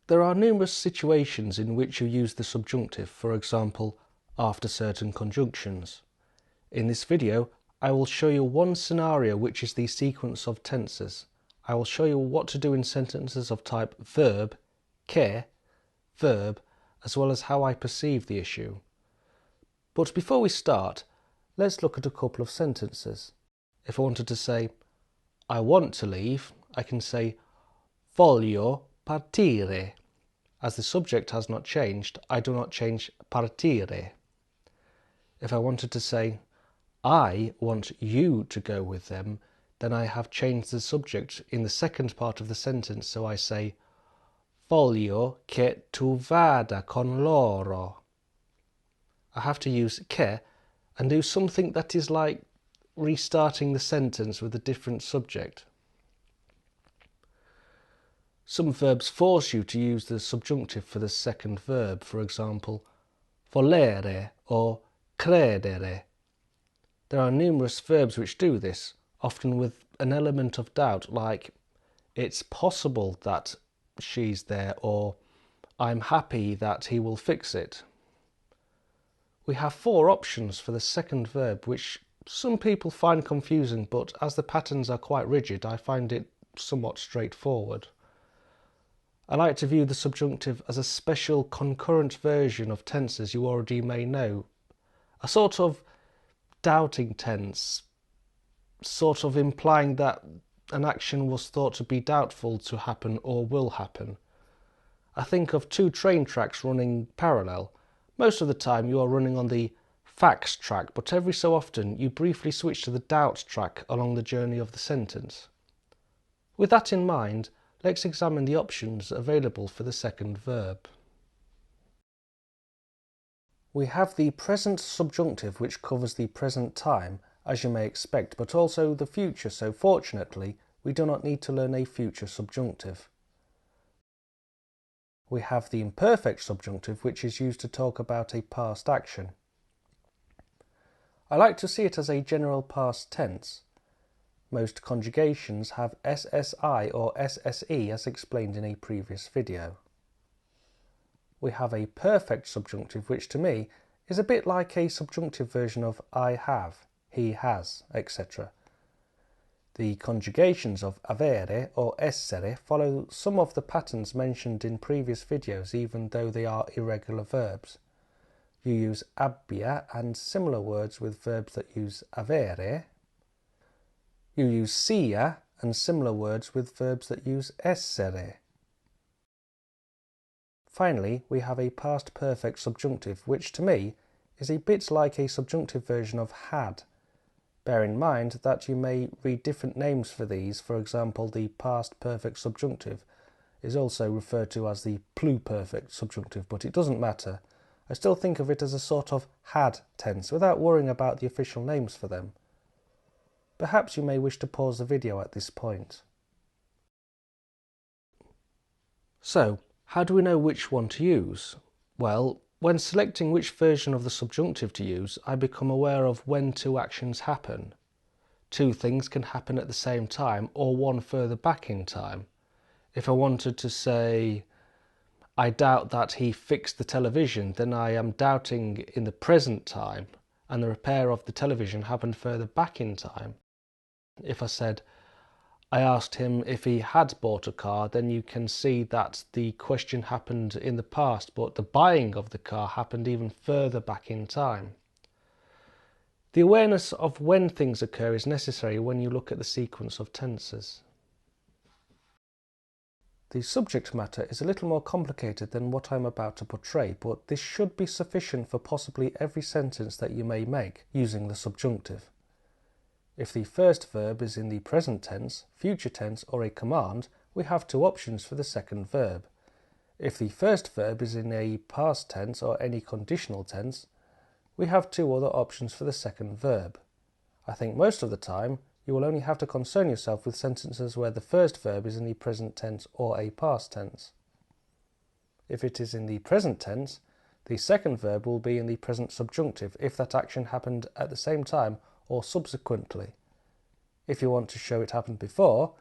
There are numerous situations in which you use the subjunctive, for example, after certain conjunctions. In this video, I will show you one scenario which is the sequence of tenses. I will show you what to do in sentences of type verb, que, verb, as well as how I perceive the issue. But before we start, let's look at a couple of sentences. If I wanted to say, I want to leave, I can say, voglio partire. As the subject has not changed, I do not change partire. If I wanted to say, I want you to go with them, then I have changed the subject in the second part of the sentence, so I say, voglio che tu vada con loro. I have to use che and do something that is like restarting the sentence with a different subject. Some verbs force you to use the subjunctive for the second verb, for example, volere or credere. There are numerous verbs which do this, often with an element of doubt, like, it's possible that she's there, or I'm happy that he will fix it. We have 4 options for the second verb, which some people find confusing, but as the patterns are quite rigid, I find it somewhat straightforward. I like to view the subjunctive as a special concurrent version of tenses you already may know, a sort of doubting tense, sort of implying that an action was thought to be doubtful to happen or will happen. I think of 2 train tracks running parallel. Most of the time you are running on the facts track, but every so often you briefly switch to the doubt track along the journey of the sentence. With that in mind, let's examine the options available for the second verb. We have the present subjunctive, which covers the present time, as you may expect, but also the future, so fortunately we do not need to learn a future subjunctive. We have the imperfect subjunctive, which is used to talk about a past action. I like to see it as a general past tense. Most conjugations have SSI or SSE, as explained in a previous video. We have a perfect subjunctive, which to me is a bit like a subjunctive version of I have, he has, etc. The conjugations of avere or essere follow some of the patterns mentioned in previous videos, even though they are irregular verbs. You use abbia and similar words with verbs that use avere. You use sia and similar words with verbs that use essere. Finally, we have a past perfect subjunctive, which to me is a bit like a subjunctive version of had. Bear in mind that you may read different names for these. For example, the past perfect subjunctive is also referred to as the pluperfect subjunctive, but it doesn't matter. I still think of it as a sort of had tense without worrying about the official names for them. Perhaps you may wish to pause the video at this point. So, how do we know which one to use? Well, when selecting which version of the subjunctive to use, I become aware of when 2 actions happen. 2 things can happen at the same time, or one further back in time. If I wanted to say, I doubt that he fixed the television, then I am doubting in the present time, and the repair of the television happened further back in time. If I said, I asked him if he had bought a car, then you can see that the question happened in the past, but the buying of the car happened even further back in time. The awareness of when things occur is necessary when you look at the sequence of tenses. The subject matter is a little more complicated than what I'm about to portray, but this should be sufficient for possibly every sentence that you may make using the subjunctive. If the first verb is in the present tense, future tense, or a command, we have 2 options for the second verb. If the first verb is in a past tense or any conditional tense, we have 2 other options for the second verb. I think most of the time you will only have to concern yourself with sentences where the first verb is in the present tense or a past tense. If it is in the present tense, the second verb will be in the present subjunctive if that action happened at the same time or subsequently. If you want to show it happened before,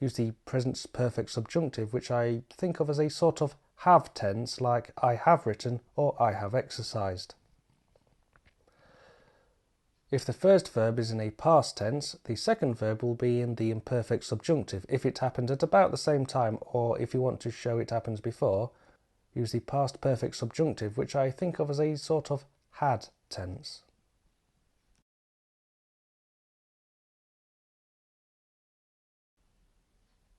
use the present perfect subjunctive, which I think of as a sort of have tense, like I have written or I have exercised. If the first verb is in a past tense, the second verb will be in the imperfect subjunctive if it happened at about the same time, or if you want to show it happens before, use the past perfect subjunctive, which I think of as a sort of had tense.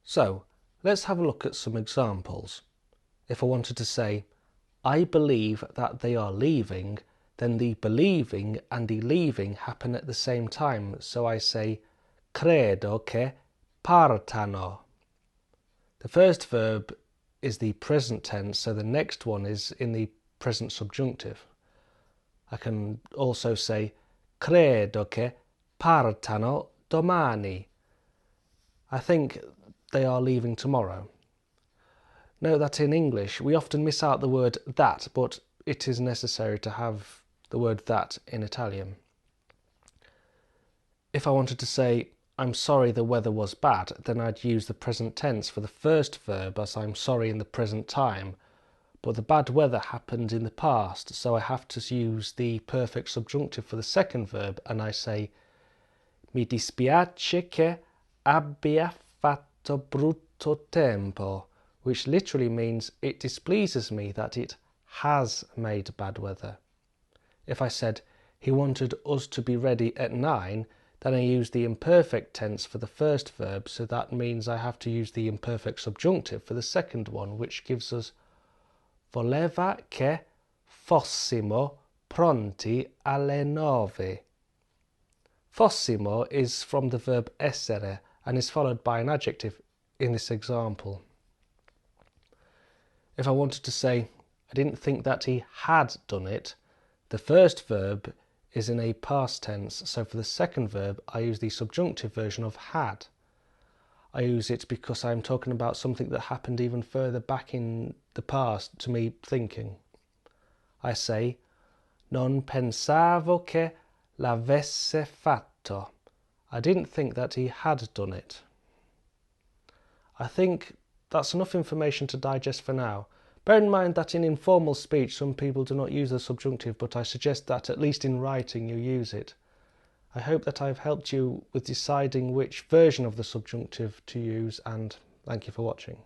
So, let's have a look at some examples. If I wanted to say, I believe that they are leaving, then the believing and the leaving happen at the same time. So I say, credo che partano. The first verb is the present tense, so the next one is in the present subjunctive. I can also say, credo che partano domani. I think they are leaving tomorrow. Note that in English we often miss out the word that, but it is necessary to have the word that in Italian. If I wanted to say, I'm sorry the weather was bad, then I'd use the present tense for the first verb, as I'm sorry in the present time, but the bad weather happened in the past, so I have to use the perfect subjunctive for the second verb, and I say, mi dispiace che abbia fatto brutto tempo, which literally means it displeases me that it has made bad weather. If I said he wanted us to be ready at 9, then I use the imperfect tense for the first verb, so that means I have to use the imperfect subjunctive for the second one, which gives us voleva che fossimo pronti alle 9. Fossimo is from the verb essere and is followed by an adjective in this example. If I wanted to say, I didn't think that he had done it, the first verb is in a past tense, so for the second verb I use the subjunctive version of had. I use it because I'm talking about something that happened even further back in the past to me thinking. I say, non pensavo che l'avesse fatto. I didn't think that he had done it. I think that's enough information to digest for now. Bear in mind that in informal speech some people do not use the subjunctive, but I suggest that at least in writing you use it. I hope that I've helped you with deciding which version of the subjunctive to use, and thank you for watching.